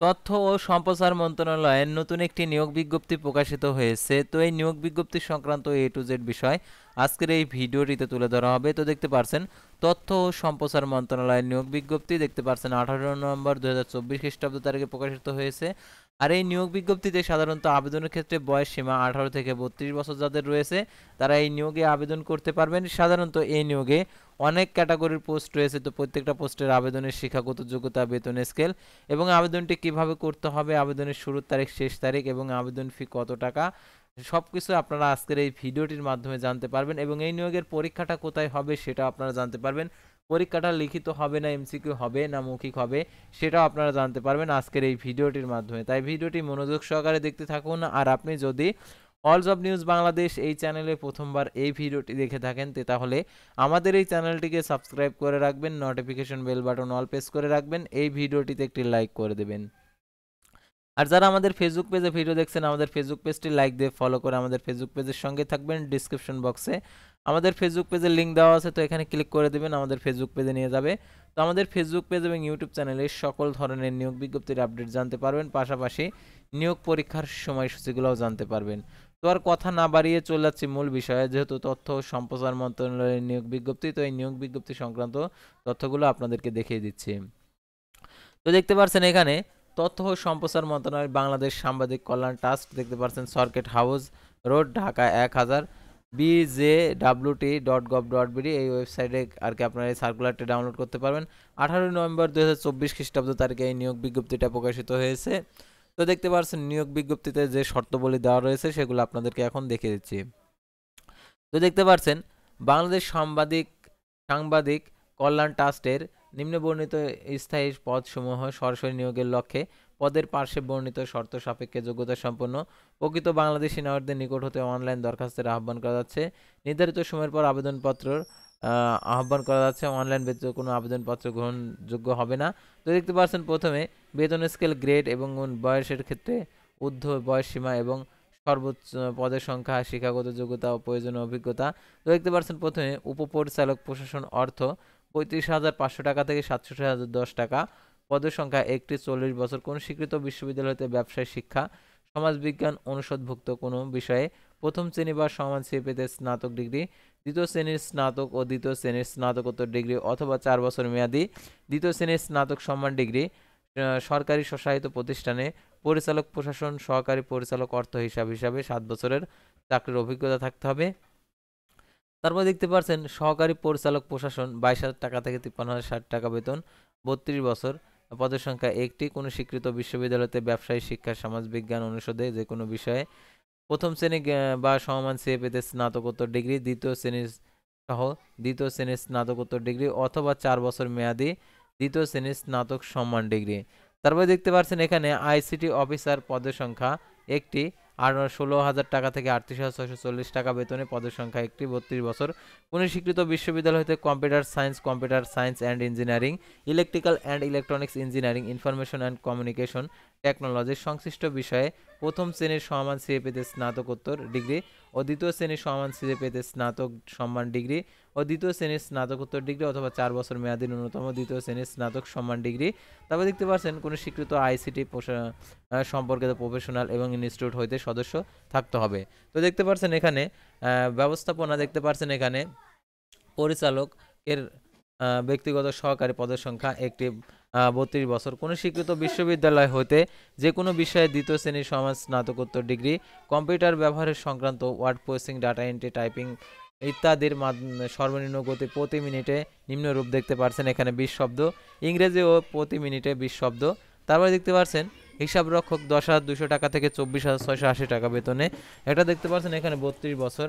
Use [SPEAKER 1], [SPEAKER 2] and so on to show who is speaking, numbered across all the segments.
[SPEAKER 1] তথ্য ও সম্প্রচার মন্ত্রণালয়ের নতুন একটি নিয়োগ বিজ্ঞপ্তি প্রকাশিত হয়েছে। তো এই নিয়োগ বিজ্ঞপ্তি সংক্রান্ত এ টু জেড বিষয় আজকের এই ভিডিওটিতে তুলে ধরা হবে। তো দেখতে পারছেন তথ্য ও সম্প্রচার মন্ত্রণালয়ের নিয়োগ বিজ্ঞপ্তি দেখতে পারছেন 18 নভেম্বর 2024 খ্রিস্টাব্দ তারিখে প্রকাশিত হয়েছে। আর এই নিয়োগ বিজ্ঞপ্তিতে সাধারণত আবেদনের ক্ষেত্রে বয়স সীমা 18 থেকে 32 বছর যাদের রয়েছে তারা এই নিয়োগে আবেদন করতে পারবেন। সাধারণত এই নিয়োগে অনেক ক্যাটাগরির পোস্ট রয়েছে। তো প্রত্যেকটা পোস্টের আবেদনের শিক্ষাগত যোগ্যতা, বেতন স্কেল এবং আবেদনটি কিভাবে করতে হবে, আবেদনের শুরুর তারিখ, শেষ তারিখ এবং আবেদন ফি কত টাকা, সবকিছু আপনারা আজকের এই ভিডিওটির মাধ্যমে জানতে পারবেন। এবং এই নিয়োগের পরীক্ষাটা কোথায় হবে সেটা আপনারা জানতে পারবেন। পরীক্ষাটা লিখিত হবে না এমসিকিউ হবে না মৌখিক হবে সেটাও আপনারা জানতে পারবেন আজকের এই ভিডিওটির মাধ্যমে। তাই ভিডিওটি মনোযোগ সহকারে দেখতে থাকুন। আর আপনি যদি অল জব নিউজ বাংলাদেশ এই চ্যানেলে প্রথমবার এই ভিডিওটি দেখে থাকেন তাহলে আমাদের এই চ্যানেলটিকে সাবস্ক্রাইব করে রাখবেন, notification bell button all press করে রাখবেন, এই ভিডিওটিতে একটি লাইক করে দেবেন। আর যারা আমাদের ফেসবুক পেজে ভিডিও দেখছেন আমাদের ফেসবুক পেজটি লাইক দিয়ে ফলো করে আমাদের ফেসবুক পেজের সঙ্গে থাকবেন। ডিসক্রিপশন বক্সে আমাদের ফেসবুক পেজের লিঙ্ক দেওয়া আছে, তো এখানে ক্লিক করে দেবেন, আমাদের ফেসবুক পেজে নিয়ে যাবে। তো আমাদের ফেসবুক পেজ এবং ইউটিউব চ্যানেলে সকল ধরনের নিয়োগ বিজ্ঞপ্তির আপডেট জানতে পারবেন, পাশাপাশি নিয়োগ পরীক্ষার সময়সূচিগুলোও জানতে পারবেন। তো আর কথা না বাড়িয়ে চলে যাচ্ছি মূল বিষয়ে। যেহেতু তথ্য ও সম্প্রচার মন্ত্রণালয়ের নিয়োগ বিজ্ঞপ্তি, তো এই নিয়োগ বিজ্ঞপ্তি সংক্রান্ত তথ্যগুলো আপনাদেরকে দেখিয়ে দিচ্ছি। তো দেখতে পাচ্ছেন এখানে তথ্য ও সম্প্রচার মন্ত্রণালয় বাংলাদেশ সাংবাদিক কল্যাণ ট্রাস্ট, দেখতে পাচ্ছেন circuit house road, Dhaka 1000, bjwt.gov.bd এই ওয়েবসাইটে আর কি আপনারা এই সার্কুলারটি ডাউনলোড করতে পারবেন। 18 নভেম্বর 2024 খ্রিস্টাব্দ তারিখে এই নিয়োগ বিজ্ঞপ্তিটা প্রকাশিত হয়েছে। তো দেখতে পাচ্ছেন নিয়োগ বিজ্ঞপ্তিতে যে শর্তাবলী দেওয়া রয়েছে সেগুলো আপনাদেরকে এখন দেখিয়ে দিচ্ছি। তো দেখতে পাচ্ছেন বাংলাদেশ সাংবাদিক কল্যাণ ট্রাস্টের নিম্নবর্ণিত স্থায়ী পদসমূহ সরাসরি নিয়োগের লক্ষ্যে পদের পার্শ্বে বর্ণিত শর্ত সাপেক্ষে যোগ্যতা সম্পন্ন প্রকৃত বাংলাদেশি নাগরিকদের নিকট হতে অনলাইন দরখাস্তের আহ্বান করা যাচ্ছে। নির্ধারিত সময়ের পর আবেদনপত্র আহ্বান করা যাচ্ছে। অনলাইন ব্যতীত কোনো আবেদনপত্র গ্রহণযোগ্য হবে না। তো দেখতে পাচ্ছেন প্রথমে বেতন স্কেল, গ্রেড এবং বয়সের ক্ষেত্রে ঊর্ধ্ব বয়স সীমা এবং সর্বোচ্চ পদের সংখ্যা, শিক্ষাগত যোগ্যতা ও প্রয়োজনীয় অভিজ্ঞতা। তো দেখতে পাচ্ছেন প্রথমে উপপরিচালক প্রশাসন অর্থ 35,500 টাকা থেকে 67,010 টাকা। পদের সংখ্যা 1টি, 40 বছর, কোন স্বীকৃত বিশ্ববিদ্যালয় হতে ব্যবসায় শিক্ষা, সমাজবিজ্ঞান অনুষদভুক্ত কোনো বিষয়ে প্রথম শ্রেণী বা সমান সিপিতে স্নাতক ডিগ্রি, দ্বিতীয় শ্রেণীর স্নাতক ও দ্বিতীয় শ্রেণীর স্নাতকোত্তর ডিগ্রি অথবা 4 বছর মেয়াদি দ্বিতীয় শ্রেণীর স্নাতক সম্মান ডিগ্রি। সরকারি স্বশাসিত প্রতিষ্ঠানে পরিচালক প্রশাসন সহকারী পরিচালক অর্থ হিসাবে 7 বছরের চাকরির অভিজ্ঞতা থাকতে হবে। তারপর দেখতে পাচ্ছেন সহকারী পরিচালক প্রশাসন 22,000 টাকা থেকে 53,060 টাকা বেতন, 32 বছর, পদের সংখ্যা 1টি, কোনো স্বীকৃত বিশ্ববিদ্যালয়তে ব্যবসায়ী শিক্ষা সমাজবিজ্ঞান অনুষদে যে কোনো বিষয়ে প্রথম শ্রেণী বা সমমান সিএপিতে স্নাতকোত্তর ডিগ্রি, দ্বিতীয় শ্রেণীর স্নাতকোত্তর ডিগ্রি অথবা 4 বছর মেয়াদি দ্বিতীয় শ্রেণীর স্নাতক সম্মান ডিগ্রি। তারপরে দেখতে পাচ্ছেন এখানে আইসিটি অফিসার পদের সংখ্যা 1টি, 16,000 টাকা থেকে 38,640 টাকা বেতনে, পদের সংখ্যা 1টি, 32 বছর, কোনো স্বীকৃত বিশ্ববিদ্যালয় হতে computer science and engineering, electrical and electronics engineering, information and communication technology সংশ্লিষ্ট বিষয়ে প্রথম শ্রেণীর সমান সিএপিতে স্নাতকোত্তর ডিগ্রি ও দ্বিতীয় শ্রেণীর সমান সিএপিতে স্নাতক সম্মান ডিগ্রি ও দ্বিতীয় শ্রেণীর স্নাতকোত্তর ডিগ্রি অথবা 4 বছর মেয়াদী ন্যূনতম দ্বিতীয় শ্রেণীর স্নাতক সম্মান ডিগ্রি। তারপর দেখতে পাচ্ছেন কোনো স্বীকৃত আইসিটি সম্পর্কিত প্রফেশনাল এবং ইনস্টিটিউট হইতে সদস্য থাকতে হবে। তো দেখতে পাচ্ছেন এখানে ব্যবস্থাপনা, দেখতে পাচ্ছেন এখানে পরিচালক এর ব্যক্তিগত সহকারী পদের সংখ্যা 1টি, 32 বছর, কোনো স্বীকৃত বিশ্ববিদ্যালয় হইতে যে কোনো বিষয়ে দ্বিতীয় শ্রেণীর সমাজ স্নাতকোত্তর ডিগ্রি, কম্পিউটার ব্যবহারের সংক্রান্ত word processing, data entry, typing ইত্যাদির সর্বনিম্ন গতি প্রতি মিনিটে নিম্নরূপ। দেখতে পাচ্ছেন এখানে 20 শব্দ, ইংরেজি ও প্রতি মিনিটে 20 শব্দ। তারপরে দেখতে পাচ্ছেন হিসাব রক্ষক 10,200 টাকা থেকে 24,680 টাকা বেতনে, এটা দেখতে পাচ্ছেন এখানে 32 বছর,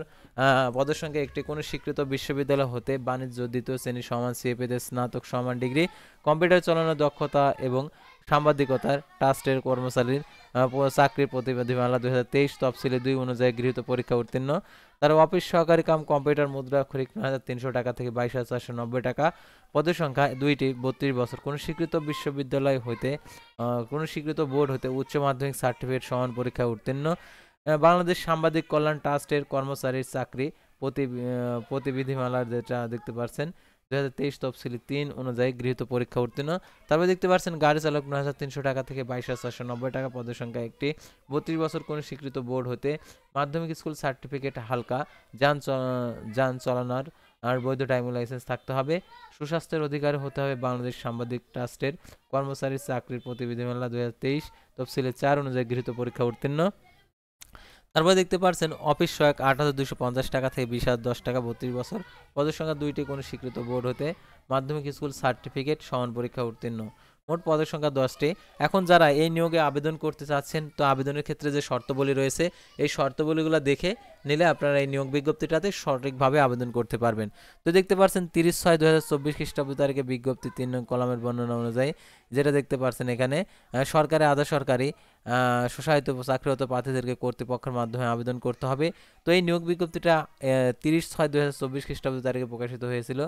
[SPEAKER 1] পদের সংখ্যা 1টি, কোনো স্বীকৃত বিশ্ববিদ্যালয় হতে বাণিজ্য দ্বিতীয় শ্রেণীর সমান সিএপিতে স্নাতক সমান ডিগ্রি, কম্পিউটার চালানোর দক্ষতা এবং সাংবাদিকতার ট্রাস্টের কর্মচারীর চাকরির প্রতিনিধিমালা 2023 তফসিলে 2 অনুযায়ী গৃহীত পরীক্ষা উত্তীর্ণ। তার অফিস সহকারী কাম কম্পিউটার মুদ্রাক্ষরিক 9,300 টাকা থেকে 22,490 টাকা। পদের সংখ্যা 2টি, 32 বছর, কোনো স্বীকৃত বিশ্ববিদ্যালয় হইতে কোনো স্বীকৃত বোর্ড হতে উচ্চ মাধ্যমিক সার্টিফিকেট সমান পরীক্ষায় উত্তীর্ণ। বাংলাদেশ সাংবাদিক কল্যাণ ট্রাস্টের কর্মচারীর চাকরি প্রতিবিধিমালার যেটা দেখতে পাচ্ছেন 2023 তফসিলি 3 অনুযায়ী গৃহীত পরীক্ষা উত্তীর্ণ। তারপরে দেখতে পাচ্ছেন গাড়ি চালক 9,300 টাকা থেকে 22,490 টাকা, পদের সংখ্যা একটি, 32 বছর কোন স্বীকৃত বোর্ড হতে মাধ্যমিক স্কুল সার্টিফিকেট, হালকা যান চালানোর আর বৈধ ড্রাইভিং লাইসেন্স থাকতে হবে। সুস্বাস্থ্যের অধিকারী হতে হবে বাংলাদেশ সাংবাদিক ট্রাস্টের কর্মচারী চাকরির প্রতিবিধিমালা 2023 তফসিলে 4 অনুযায়ী গৃহীত পরীক্ষা উত্তীর্ণ। তারপরে দেখতে পাচ্ছেন অফিস সহায়ক 8,250 টাকা থেকে 20,010 টাকা, 32 বছর, পদের সংখ্যা 2টি, কোনো স্বীকৃত বোর্ড হতে মাধ্যমিক স্কুল সার্টিফিকেট সমান পরীক্ষা উত্তীর্ণ। মোট পদের সংখ্যা 10টি। এখন যারা এই নিয়োগে আবেদন করতে চাচ্ছেন, তো আবেদনের ক্ষেত্রে যে শর্তাবলী রয়েছে এই শর্তাবলীগুলো দেখে নিলে আপনারা এই নিয়োগ বিজ্ঞপ্তিটাতে সঠিকভাবে আবেদন করতে পারবেন। তো দেখতে পাচ্ছেন 30/6/2024 খ্রিস্টাব্দ তারিখে বিজ্ঞপ্তি 3 নং কলামের বর্ণনা অনুযায়ী যেটা দেখতে পাচ্ছেন এখানে সরকারি আধা সরকারি স্বশাসিত চাকরিরত প্রার্থীদেরকে কর্তৃপক্ষের মাধ্যমে আবেদন করতে হবে। তো এই নিয়োগ বিজ্ঞপ্তিটা 30/6/2024 খ্রিস্টাব্দ তারিখে প্রকাশিত হয়েছিল,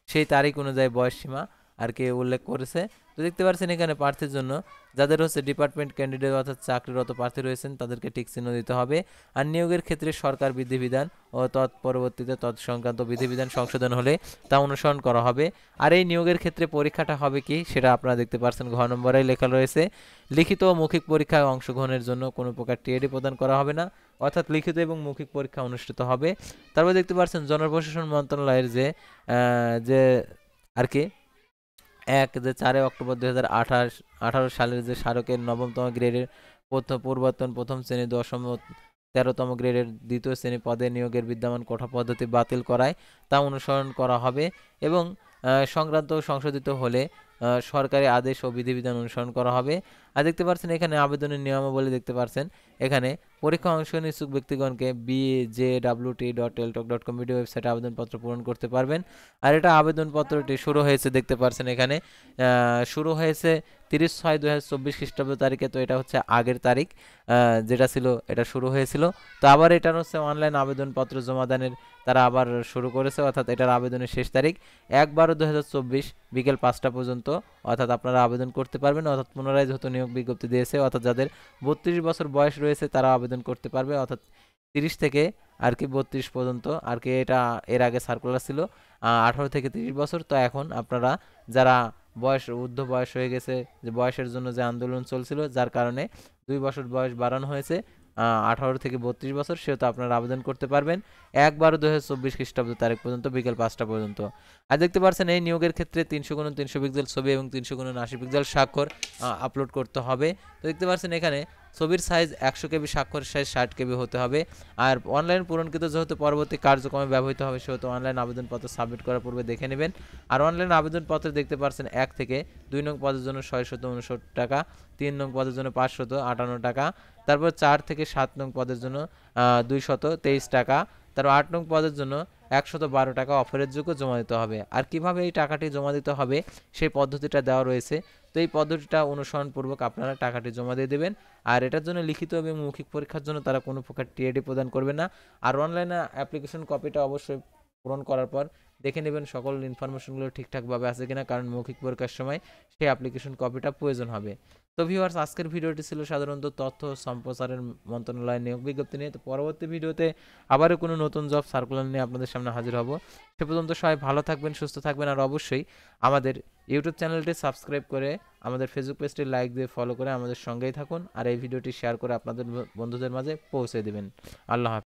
[SPEAKER 1] সেই তারিখ অনুযায়ী বয়সসীমা আর কি উল্লেখ করেছে। তো দেখতে পাচ্ছেন এখানে প্রার্থীর জন্য যাদের ডিপার্টমেন্ট ক্যান্ডিডেট অর্থাৎ চাকরিরত প্রার্থী রয়েছেন তাদেরকে টিক চিহ্ন দিতে হবে। আর নিয়োগের ক্ষেত্রে সরকার বিধিবিধান ও তৎপরবর্তীতে তৎসংক্রান্ত বিধিবিধান সংশোধন হলে তা অনুসরণ করা হবে। আর এই নিয়োগের ক্ষেত্রে পরীক্ষাটা হবে কি সেটা আপনারা দেখতে পাচ্ছেন ঘ নম্বরে লেখা রয়েছে, লিখিত ও মৌখিক পরীক্ষায় অংশগ্রহণের জন্য কোনো প্রকার টিএডি প্রদান করা হবে না, অর্থাৎ লিখিত এবং মৌখিক পরীক্ষা অনুষ্ঠিত হবে। তারপর দেখতে পাচ্ছেন জনপ্রশাসন মন্ত্রণালয়ের যে আর কি 4 অক্টোবর 2018 সালের যে স্মারকের 9তম গ্রেডের পূর্বতন প্রথম শ্রেণী 10ম 13তম গ্রেডের দ্বিতীয় শ্রেণী পদে নিয়োগের বিদ্যমান কোটা পদ্ধতি বাতিল করায় তা অনুসরণ করা হবে এবং সংক্রান্ত সংশোধিত হলে সরকারি আদেশ ও বিধিবিধান অনুসরণ করা হবে। আর দেখতে পাচ্ছেন এখানে আবেদনের নিয়মাবলী দেখতে পাচ্ছেন এখানে পরীক্ষা অংশ ইচ্ছুক ব্যক্তিগণকে bjwt.teltok.com ভিডিও ওয়েবসাইটে আবেদনপত্র পূরণ করতে পারবেন। আর এটা আবেদনপত্রটি শুরু হয়েছে দেখতে পাচ্ছেন এখানে শুরু হয়েছে 30/6/2024 খ্রিস্টাব্দ তারিখে। তো এটা হচ্ছে আগের তারিখ যেটা ছিল এটা শুরু হয়েছিল। তো আবার এটা হচ্ছে অনলাইন আবেদনপত্র জমা দানের তারা আবার শুরু করেছে, অর্থাৎ এটার আবেদনের শেষ তারিখ 1/12/2024 বিকেল 5টা পর্যন্ত অর্থাৎ আপনারা আবেদন করতে পারবেন। অর্থাৎ পুনরায় যেহেতু নিয়োগ বিজ্ঞপ্তি দিয়েছে অর্থাৎ যাদের 32 বছর বয়স রয়েছে তারা আবেদন করতে পারবে, অর্থাৎ 30 থেকে আর কি 32 পর্যন্ত আর কি। এটা এর আগে সার্কুলার ছিল 18 থেকে 30 বছর। তো এখন আপনারা যারা ঊর্ধ্ব বয়স হয়ে গেছে, যে বয়সের জন্য যে আন্দোলন চলছিল যার কারণে 2 বছর বয়স বাড়ানো হয়েছে 18 থেকে 32 বছর, সেহেতু আপনারা আবেদন করতে পারবেন 1/12/2024 খ্রিস্টাব্দ তারিখ পর্যন্ত বিকেল 5টা পর্যন্ত। আর দেখতে পাচ্ছেন এই নিয়োগের ক্ষেত্রে 300x300 পিক্সেল ছবি এবং 300x80 পিক্সেল স্বাক্ষর আপলোড করতে হবে। তো দেখতে পাচ্ছেন এখানে ছবির সাইজ 100 কেবি, স্বাক্ষরের সাইজ 60 কেবি হতে হবে। আর অনলাইন পূরণকৃত যেহেতু পরবর্তী কার্যক্রমে ব্যবহৃত হবে সেহেতু অনলাইন আবেদনপত্র সাবমিট করার পূর্বে দেখে নেবেন। আর অনলাইন আবেদনপত্রে দেখতে পাচ্ছেন 1 থেকে 2 নং পদের জন্য 659 টাকা, 3 নং পদের জন্য 558 টাকা, তারপর 4 থেকে 7 নং পদের জন্য 223 টাকা, তারপর 8 নং পদের জন্য 112 টাকা অফারের যোগ্য জমা দিতে হবে। আর কিভাবে এই টাকাটি জমা দিতে হবে সেই পদ্ধতিটা দেওয়া রয়েছে। তো এই পদ্ধতিটা অনুসরণপূর্বক আপনারা টাকাটি জমা দিয়ে দেবেন। আর এটার জন্য লিখিত এবং মৌখিক পরীক্ষার জন্য তারা কোনো প্রকার টিএডি প্রদান করবে না। আর অনলাইনে অ্যাপ্লিকেশন কপিটা অবশ্যই পূরণ করার পর দেখে নেবেন সকল ইনফরমেশনগুলো ঠিকঠাকভাবে আছে কিনা, কারণ মৌখিক পরীক্ষার সময় সেই অ্যাপ্লিকেশন কপিটা প্রয়োজন হবে। তো ভিউয়ার্স, আজকের ভিডিওটি ছিল সাধারণত তথ্য সম্প্রচারের মন্ত্রণালয় নিয়োগ বিজ্ঞপ্তি নিয়ে। তো পরবর্তী ভিডিওতে আবারও কোনো নতুন জব সার্কুলার নিয়ে আপনাদের সামনে হাজির হব। সে পর্যন্ত সবাই ভালো থাকবেন, সুস্থ থাকবেন। আর অবশ্যই আমাদের ইউটিউব চ্যানেলটি সাবস্ক্রাইব করে আমাদের ফেসবুক পেজটি লাইক দিয়ে ফলো করে আমাদের সঙ্গেই থাকুন। আর এই ভিডিওটি শেয়ার করে আপনাদের বন্ধুদের মাঝে পৌঁছে দেবেন। আল্লাহ হাফেজ।